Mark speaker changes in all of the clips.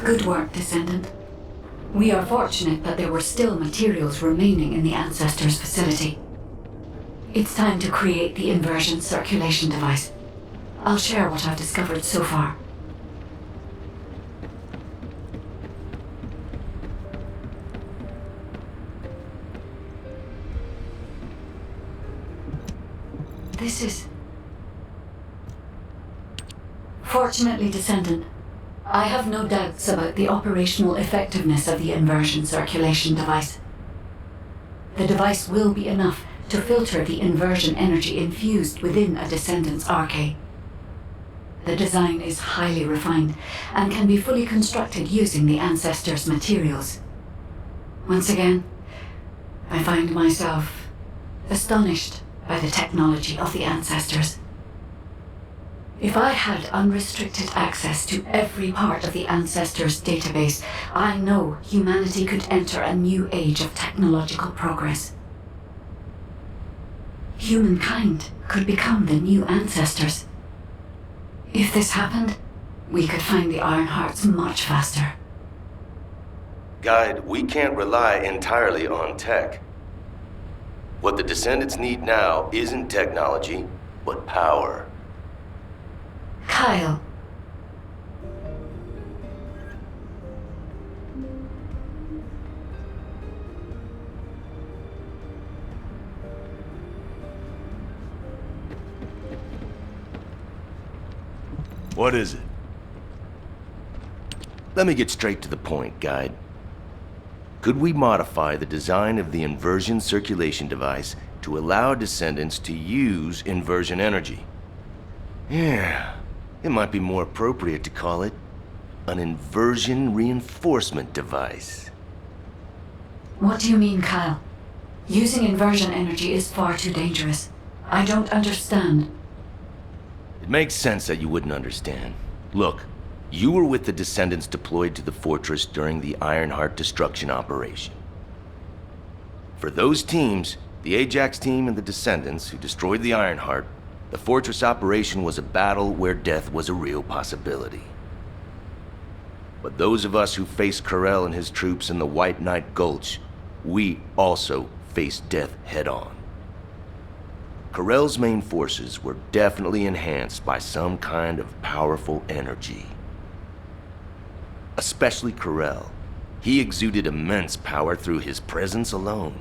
Speaker 1: Good work, Descendant. We are fortunate that there were still materials remaining in the Ancestors' facility. It's time to create the inversion circulation device. I'll share what I've discovered so far. This is... Fortunately, Descendant, I have no doubts about the operational effectiveness of the inversion circulation device. The device will be enough to filter the inversion energy infused within a Descendant's arcade. The design is highly refined and can be fully constructed using the Ancestors' materials. Once again, I find myself astonished by the technology of the Ancestors. If I had unrestricted access to every part of the Ancestors' database, I know humanity could enter a new age of technological progress. Humankind could become the new Ancestors. If this happened, we could find the Ironhearts much faster.
Speaker 2: Guide, we can't rely entirely on tech. What the Descendants need now isn't technology, but power.
Speaker 1: Kyle.
Speaker 3: What is it?
Speaker 2: Let me get straight to the point, Guide. Could we modify the design of the inversion circulation device to allow Descendants to use inversion energy? Yeah, it might be more appropriate to call it an inversion reinforcement device.
Speaker 1: What do you mean, Kyle? Using inversion energy is far too dangerous. I don't understand.
Speaker 2: It makes sense that you wouldn't understand. Look, you were with the Descendants deployed to the fortress during the Ironheart destruction operation. For those teams, the Ajax team and the Descendants who destroyed the Ironheart, the fortress operation was a battle where death was a real possibility. But those of us who faced Corell and his troops in the White Knight Gulch, we also faced death head-on. Corell's main forces were definitely enhanced by some kind of powerful energy. Especially Corell. He exuded immense power through his presence alone.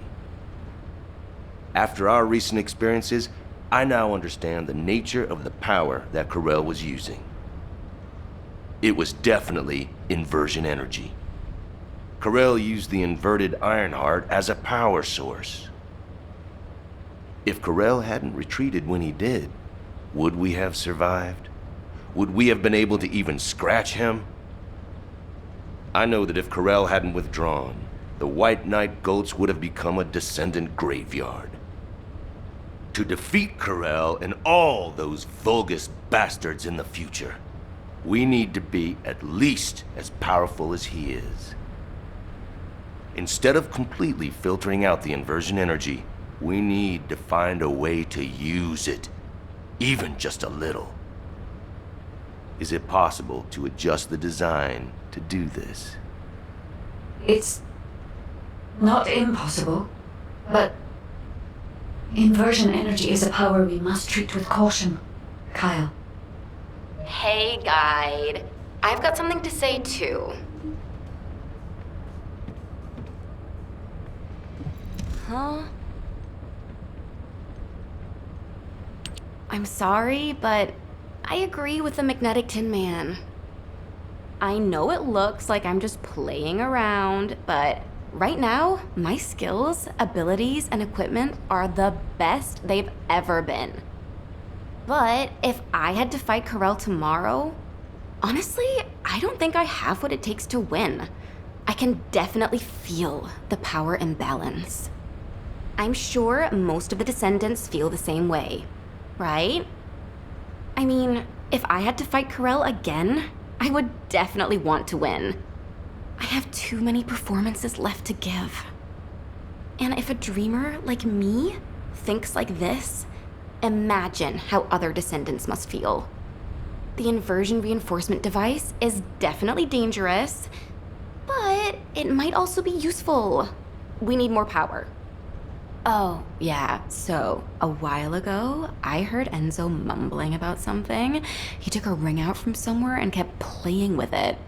Speaker 2: After our recent experiences, I now understand the nature of the power that Corell was using. It was definitely inversion energy. Corell used the inverted Ironheart as a power source. If Corell hadn't retreated when he did, would we have survived? Would we have been able to even scratch him? I know that if Corell hadn't withdrawn, the White Knight Gulch would have become a Descendant graveyard. To defeat Corell and all those Vulgus bastards in the future, we need to be at least as powerful as he is. Instead of completely filtering out the inversion energy, we need to find a way to use it, even just a little. Is it possible to adjust the design to do this?
Speaker 1: It's not impossible, but inversion energy is a power we must treat with caution, Kyle.
Speaker 4: Hey, Guide. I've got something to say, too. Huh? I'm sorry, but I agree with the Magnetic Tin Man. I know it looks like I'm just playing around, but right now, my skills, abilities, and equipment are the best they've ever been. But if I had to fight Corell tomorrow, honestly, I don't think I have what it takes to win. I can definitely feel the power imbalance. I'm sure most of the Descendants feel the same way, right? I mean, if I had to fight Corell again, I would definitely want to win. I have too many performances left to give. And if a dreamer like me thinks like this, imagine how other Descendants must feel. The inversion reinforcement device is definitely dangerous, but it might also be useful. We need more power. Oh, yeah, so a while ago, I heard Enzo mumbling about something. He took a ring out from somewhere and kept playing with it.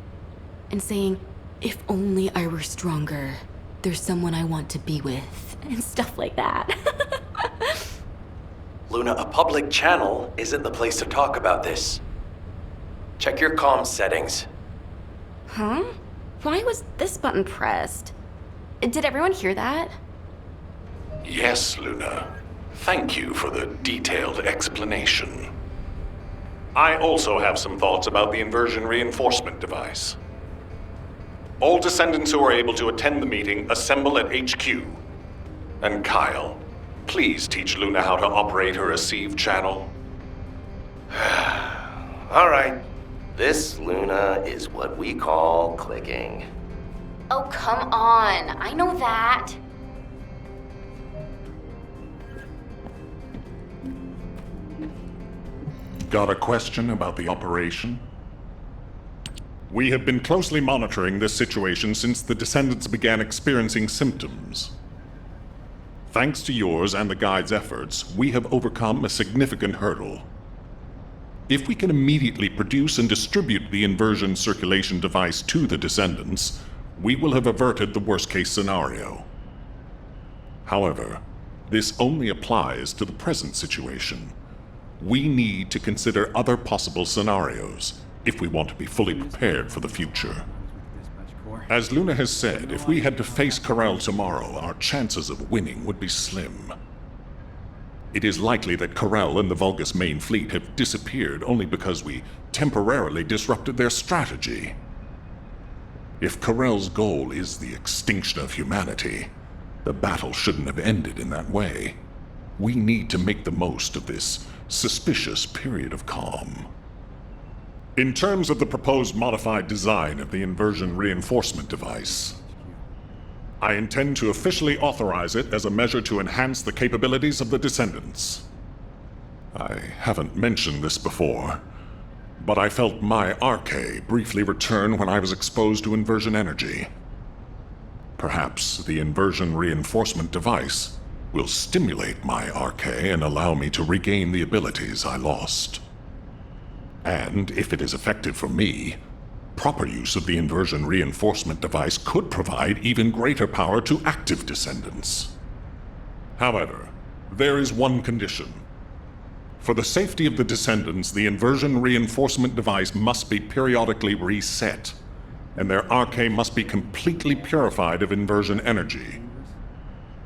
Speaker 4: And saying, "If only I were stronger. There's someone I want to be with." And stuff like that.
Speaker 3: Luna, a public channel isn't the place to talk about this. Check your comms settings.
Speaker 4: Huh? Why was this button pressed? Did everyone hear that?
Speaker 5: Yes, Luna. Thank you for the detailed explanation. I also have some thoughts about the inversion reinforcement device. All Descendants who are able to attend the meeting assemble at HQ. And Kyle, please teach Luna how to operate her receive channel.
Speaker 2: All right. This, Luna, is what we call clicking.
Speaker 4: Oh, come on. I know that.
Speaker 5: Got a question about the operation? We have been closely monitoring this situation since the Descendants began experiencing symptoms. Thanks to yours and the Guide's efforts, we have overcome a significant hurdle. If we can immediately produce and distribute the inversion circulation device to the Descendants, we will have averted the worst-case scenario. However, this only applies to the present situation. We need to consider other possible scenarios if we want to be fully prepared for the future. As Luna has said, if we had to face Corel tomorrow, our chances of winning would be slim. It is likely that Corel and the Vulgus main fleet have disappeared only because we temporarily disrupted their strategy. If Corel's goal is the extinction of humanity, the battle shouldn't have ended in that way. We need to make the most of this suspicious period of calm. In terms of the proposed modified design of the inversion reinforcement device, I intend to officially authorize it as a measure to enhance the capabilities of the Descendants. I haven't mentioned this before, but I felt my arche briefly return when I was exposed to inversion energy. Perhaps the inversion reinforcement device will stimulate my arche and allow me to regain the abilities I lost. And if it is effective for me, proper use of the inversion reinforcement device could provide even greater power to active Descendants. However, there is one condition. For the safety of the Descendants, the inversion reinforcement device must be periodically reset, and their arche must be completely purified of inversion energy.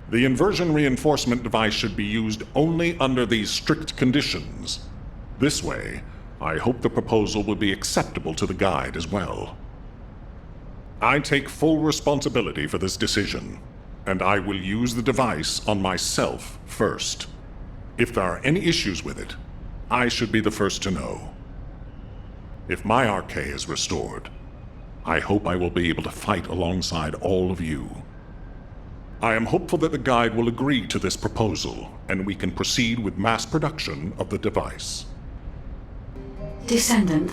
Speaker 5: The inversion reinforcement device should be used only under these strict conditions. This way, I hope the proposal will be acceptable to the Guide as well. I take full responsibility for this decision, and I will use the device on myself first. If there are any issues with it, I should be the first to know. If my arche is restored, I hope I will be able to fight alongside all of you. I am hopeful that the Guide will agree to this proposal, and we can proceed with mass production of the device.
Speaker 1: Descendant,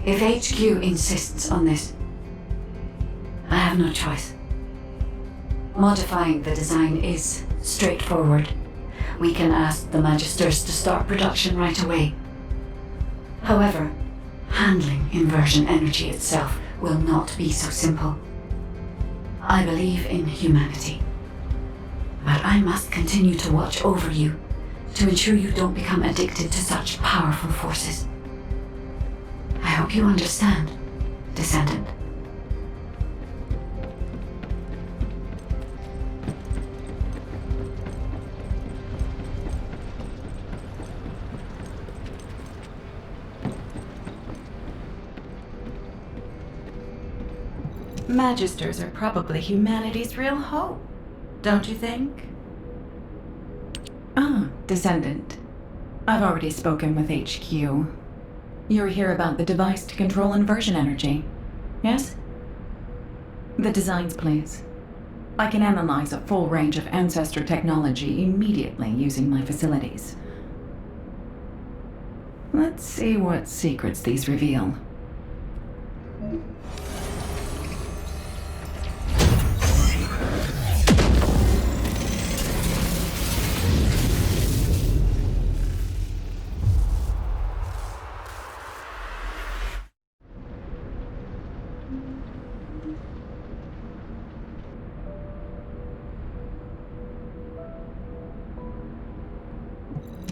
Speaker 1: if HQ insists on this, I have no choice. Modifying the design is straightforward. We can ask the Magisters to start production right away. However, handling inversion energy itself will not be so simple. I believe in humanity, but I must continue to watch over you to ensure you don't become addicted to such powerful forces. I hope you understand, Descendant.
Speaker 6: Magisters are probably humanity's real hope, don't you think? Descendant. I've already spoken with HQ. You're here about the device to control inversion energy, yes? The designs, please. I can analyze a full range of ancestor technology immediately using my facilities. Let's see what secrets these reveal.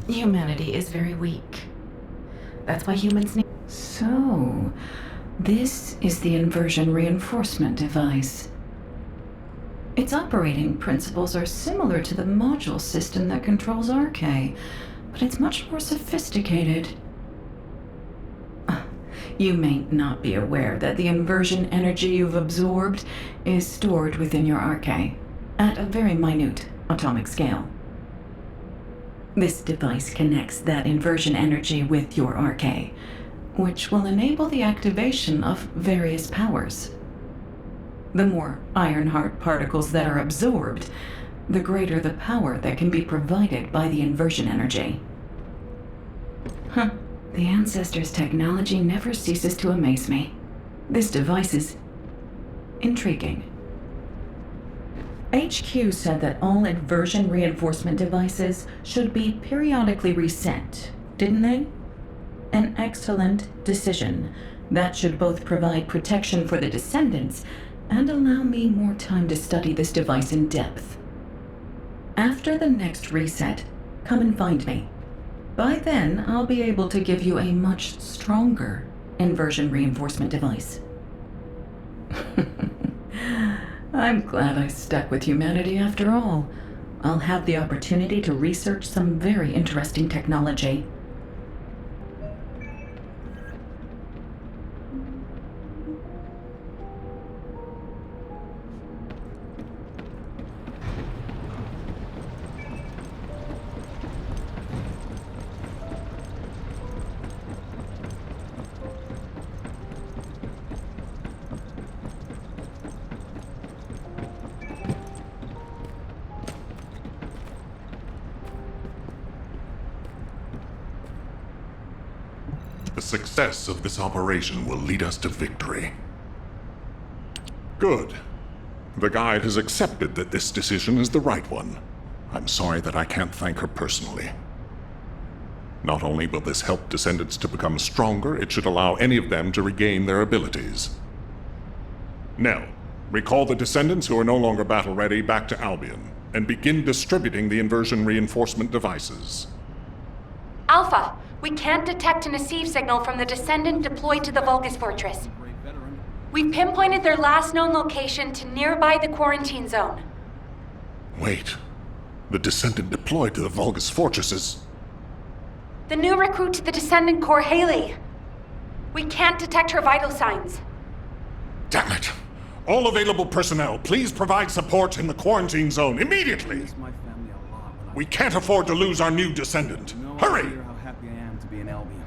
Speaker 7: Humanity is very weak. That's why humans need...
Speaker 6: So, this is the inversion reinforcement device. Its operating principles are similar to the module system that controls RK, but it's much more sophisticated. You may not be aware that the inversion energy you've absorbed is stored within your RK, at a very minute atomic scale. This device connects that inversion energy with your RK, which will enable the activation of various powers. The more Ironheart particles that are absorbed, the greater the power that can be provided by the inversion energy. The Ancestors' technology never ceases to amaze me. This device is intriguing. HQ said that all inversion reinforcement devices should be periodically reset, didn't they? An excellent decision. That should both provide protection for the Descendants and allow me more time to study this device in depth. After the next reset, come and find me. By then, I'll be able to give you a much stronger inversion reinforcement device. I'm glad I stuck with humanity after all. I'll have the opportunity to research some very interesting technology.
Speaker 5: The success of this operation will lead us to victory. Good. The Guide has accepted that this decision is the right one. I'm sorry that I can't thank her personally. Not only will this help Descendants to become stronger, it should allow any of them to regain their abilities. Nell, recall the Descendants who are no longer battle-ready back to Albion, and begin distributing the inversion reinforcement devices.
Speaker 8: Alpha, we can't detect an Nasiv signal from the Descendant deployed to the Vulgus Fortress. We've pinpointed their last known location to nearby the quarantine zone.
Speaker 5: Wait. The Descendant deployed to the Vulgus Fortress is...
Speaker 8: The new recruit to the Descendant Corps, Haley. We can't detect her vital signs.
Speaker 5: Damn it! All available personnel, please provide support in the quarantine zone immediately! We can't afford to lose our new Descendant. Hurry!
Speaker 9: How happy I am to be in Albion.